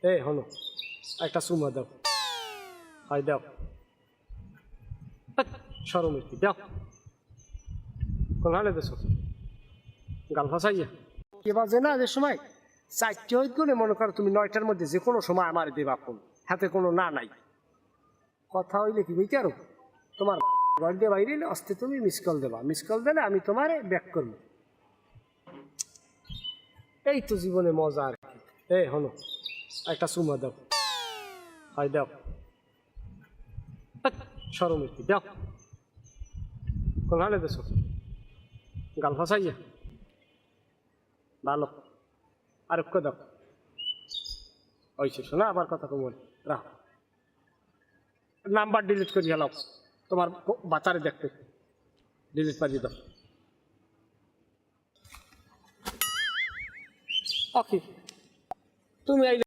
এই হনো একটা চুমা দাও, হয় দাও, সরম একটু দাও, কোন হালে দেছো গাল ফাঁসাইয়া কে বাজে না যে সময় 4টে হইত গেলে মনে করো তুমি 9টার মধ্যে যে কোনো সময় আমার দেবা ফোন, হাতে কোনো না নাই কথা হইলে কি বইতে আরো তোমার ঘর দিয়ে বাইরে আসতে তুমি মিস কল দেবা, মিস কল দিলে আমি তোমার ব্যাক করবো। এই তো জীবনে মজা আর কি। এই হনো একটা চুমা দাও, হয় দাও, সরম একটু দাও, কোন হালে দেছো গাল ফাঁসাইয়া ভালো আর একটু দাও হয়েছে শোনা আবার কথা কমল রাখ, নাম্বার ডিলিট করি হেলাও তোমার বাচ্চারে দেখতে, ডিলিট পারিয়ে দাও। ওকে তুমি